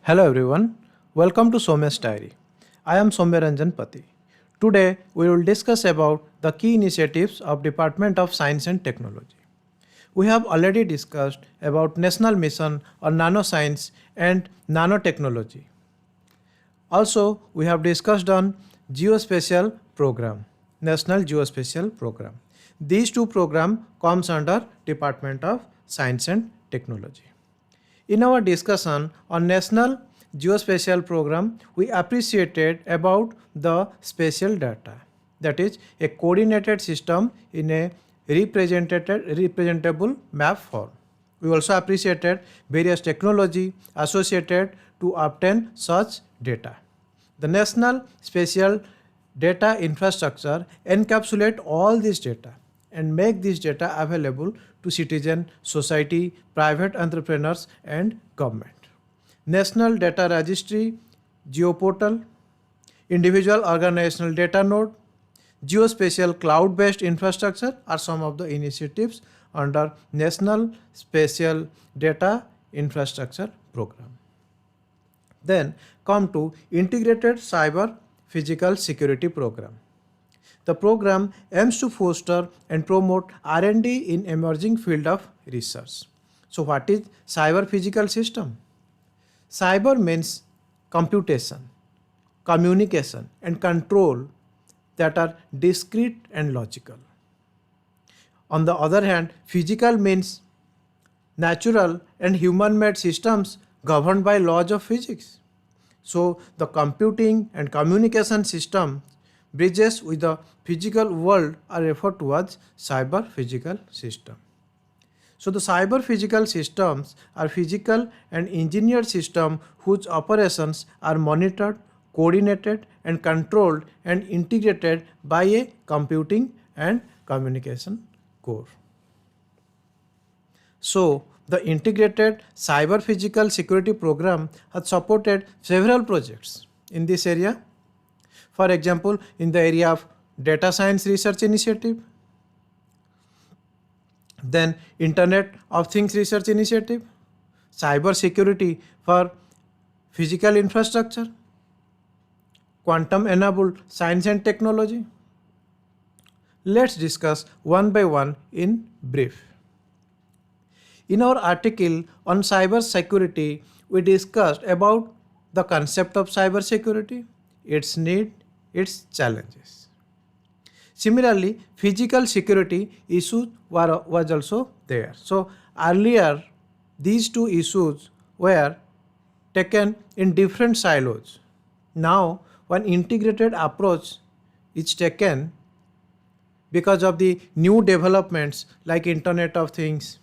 Hello everyone, welcome to Somya's Diary. I am Somya Ranjan Pati. Today we will discuss about the key initiatives of Department of Science and Technology. We have already discussed about National Mission on Nanoscience and Nanotechnology. Also, we have discussed on Geospatial Program, National Geospatial Program. These two programs comes under Department of Science and Technology. In our discussion on National Geospatial Program, we appreciated about the spatial data, that is a coordinated system in a representable map form. We also appreciated various technology associated to obtain such data. The National Spatial Data Infrastructure encapsulate all this data and make this data available to citizen, society, private entrepreneurs and government. National Data Registry, Geoportal, Individual Organizational Data Node, Geospatial Cloud-based infrastructure are some of the initiatives under National Spatial Data Infrastructure Program. Then come to Integrated Cyber Physical Security Program. The program aims to foster and promote R&D in emerging field of research. So what is cyber physical system? Cyber means computation, communication and control that are discrete and logical. On the other hand, physical means natural and human-made systems governed by laws of physics. So the computing and communication system bridges with the physical world are referred to as cyber physical system. So the cyber physical systems are physical and engineered systems whose operations are monitored, coordinated and controlled and integrated by a computing and communication core. So the integrated cyber physical security program has supported several projects in this area. For example, in the area of data science research initiative, then Internet of Things research initiative, cyber security for physical infrastructure, quantum enabled science and technology. Let's discuss one by one in brief. In our article on cyber security, we discussed about the concept of cyber security, its need, its challenges. Similarly, physical security issue was also there. So earlier, these two issues were taken in different silos. Now, one integrated approach is taken because of the new developments like Internet of Things.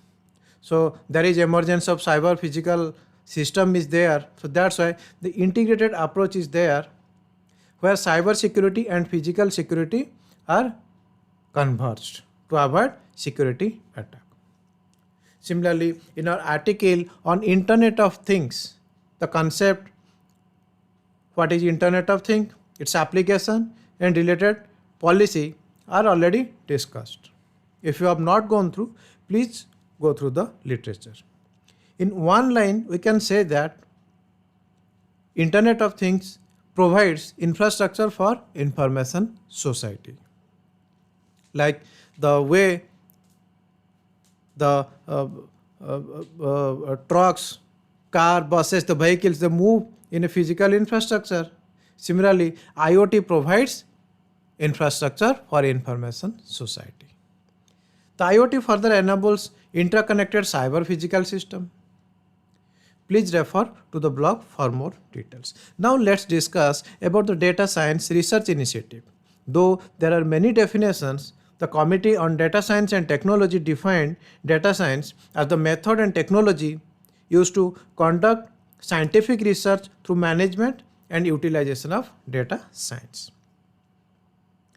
So there is emergence of cyber physical system is there. So that's why the integrated approach is there where cyber security and physical security are converged to avoid security attack. Similarly, in our article on Internet of Things, the concept, what is Internet of Things, its application and related policy are already discussed. If you have not gone through, please go through the literature. In one line, we can say that Internet of Things provides infrastructure for information society. Like the way the trucks, car, buses, the vehicles, they move in a physical infrastructure. Similarly, IoT provides infrastructure for information society. The IoT further enables interconnected cyber physical system. Please refer to the blog for more details. Now let's discuss about the data science research initiative. Though there are many definitions, the Committee on Data Science and Technology defined data science as the method and technology used to conduct scientific research through management and utilization of data science.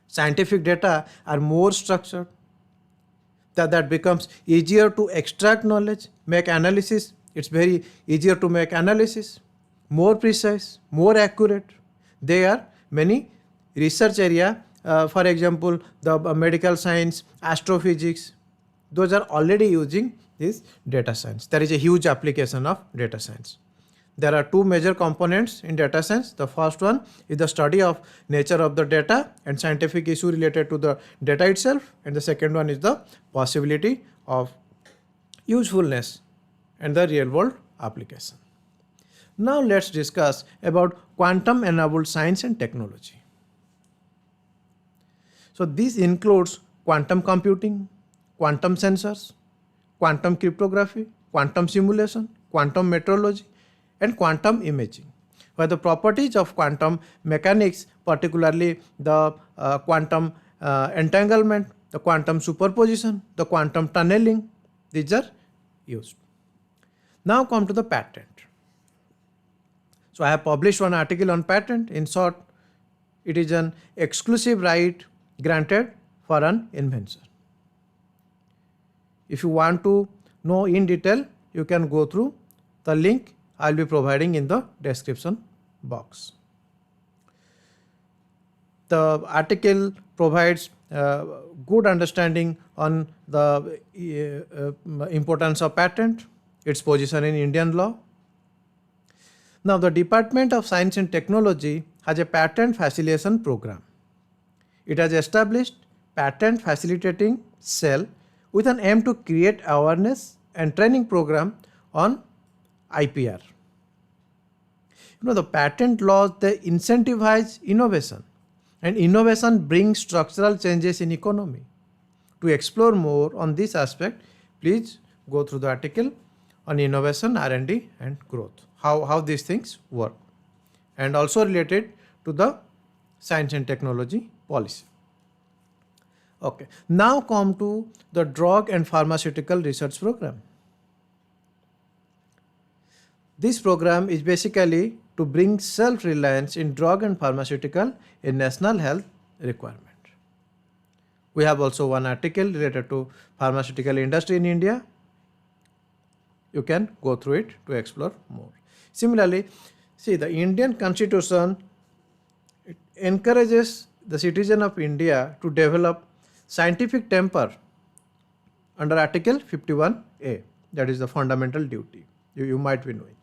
Scientific data are more structured, that becomes easier to extract knowledge, make analysis. It's very easier to make analysis, more precise, more accurate. There are many research area, for example, the medical science, astrophysics, those are already using this data science. There is a huge application of data science. There are two major components in data science. The first one is the study of nature of the data and scientific issue related to the data itself. And the second one is the possibility of usefulness and the real world application. Now let's discuss about quantum enabled science and technology. So this includes quantum computing, quantum sensors, quantum cryptography, quantum simulation, quantum metrology, and quantum imaging, where the properties of quantum mechanics, particularly the quantum entanglement, the quantum superposition, the quantum tunneling, these are used. Now come to the patent. So I have published one article on patent. In short, it is an exclusive right granted for an invention. If you want to know in detail, you can go through the link I will be providing in the description box. The article provides good understanding on the importance of patent, its position in Indian law. Now, the Department of Science and Technology has a patent facilitation program. It has established patent facilitating cell with an aim to create awareness and training program on IPR. The patent laws, they incentivize innovation, and innovation brings structural changes in economy. To explore more on this aspect, please go through the article on innovation, R&D and growth, how these things work, and also related to the science and technology policy. Okay, now come to the drug and pharmaceutical research program. This program is basically to bring self-reliance in drug and pharmaceutical in national health requirement. We have also one article related to pharmaceutical industry in India. You can go through it to explore more. Similarly, see, the Indian Constitution, it encourages the citizen of India to develop scientific temper under Article 51A, that is the fundamental duty. You might be knowing.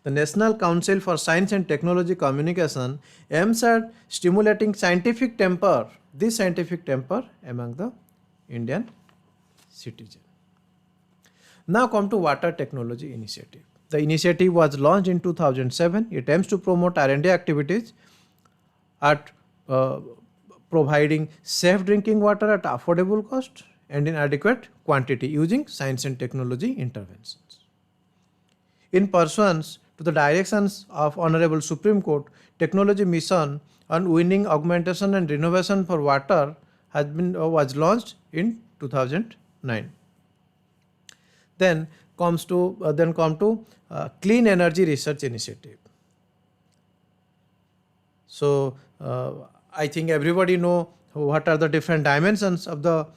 The National Council for Science and Technology Communication aims at stimulating scientific temper, this scientific temper among the Indian citizen. Now come to Water Technology Initiative. The initiative was launched in 2007. It aims to promote R&D activities at providing safe drinking water at affordable cost and in adequate quantity using science and technology interventions. In pursuance to the directions of Honorable Supreme Court, Technology Mission on Winning Augmentation and Renovation for Water was launched in 2009. Then come to Clean Energy Research Initiative. So I think everybody know what are the different dimensions of the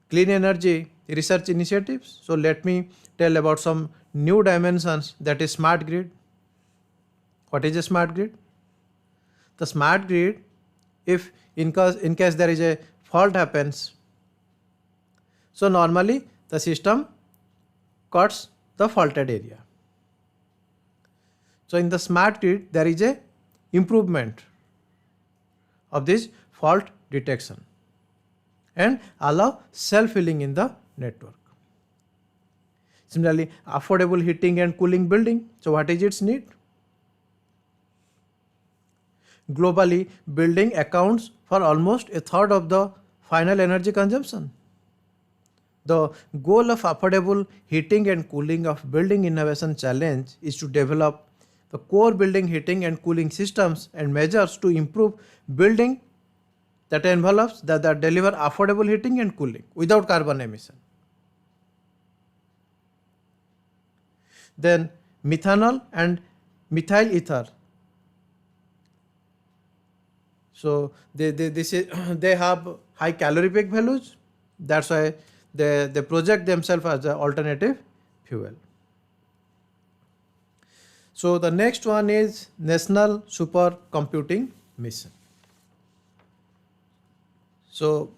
clean energy research initiatives. So let me tell about some new dimensions, that is smart grid. What is a smart grid? The smart grid, if in case there is a fault happens, so normally the system cuts the faulted area. So in the smart grid there is a improvement of this fault detection and allow self-healing in the network. Similarly, affordable heating and cooling building. So what is its need? Globally, building accounts for almost a third of the final energy consumption. The goal of affordable heating and cooling of building innovation challenge is to develop the core building heating and cooling systems and measures to improve building that envelopes that deliver affordable heating and cooling without carbon emission. Then methanol and methyl ether. So they have high calorific values. That's why they project themselves as an alternative fuel. So the next one is National Supercomputing Mission. So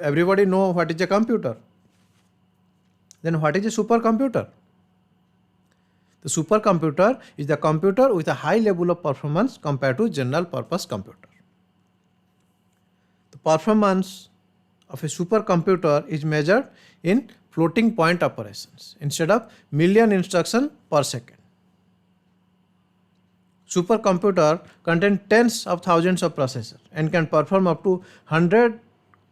everybody know what is a computer. Then what is a supercomputer? The supercomputer is the computer with a high level of performance compared to general purpose computer. The performance of a supercomputer is measured in floating point operations instead of million instructions per second. Supercomputer contain tens of thousands of processors and can perform up to 100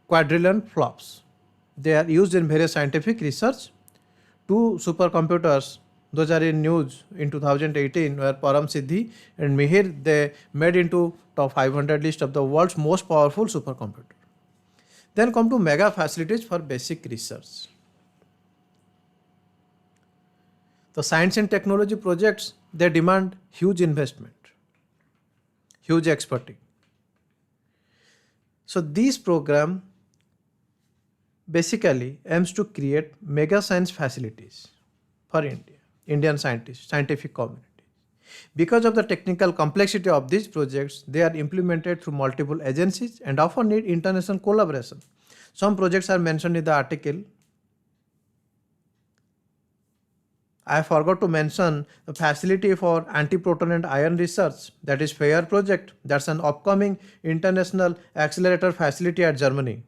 quadrillion flops. They are used in various scientific research. Two supercomputers, those are in news in 2018, where Param Siddhi and Mihir, they made into top 500 list of the world's most powerful supercomputer. Then come to mega facilities for basic research. The science and technology projects, they demand huge investment, huge expertise. So this program basically aims to create mega science facilities for India, Indian scientists, scientific community. Because of the technical complexity of these projects, they are implemented through multiple agencies and often need international collaboration. Some projects are mentioned in the article. I forgot to mention the facility for anti-proton and ion research, that is FAIR project. That's an upcoming international accelerator facility at Germany.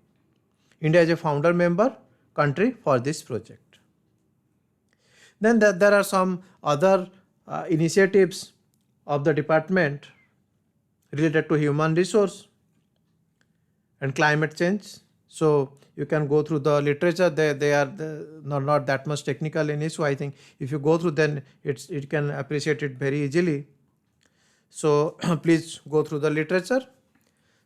India is a founder member country for this project. Then there are some other initiatives of the department related to human resource and climate change. So you can go through the literature. They are not that much technical in issue. I think if you go through, then it can appreciate it very easily. So please go through the literature.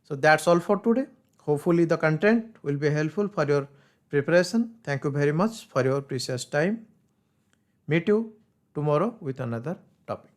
So that's all for today. Hopefully the content will be helpful for your preparation. Thank you very much for your precious time. Meet you tomorrow with another topic.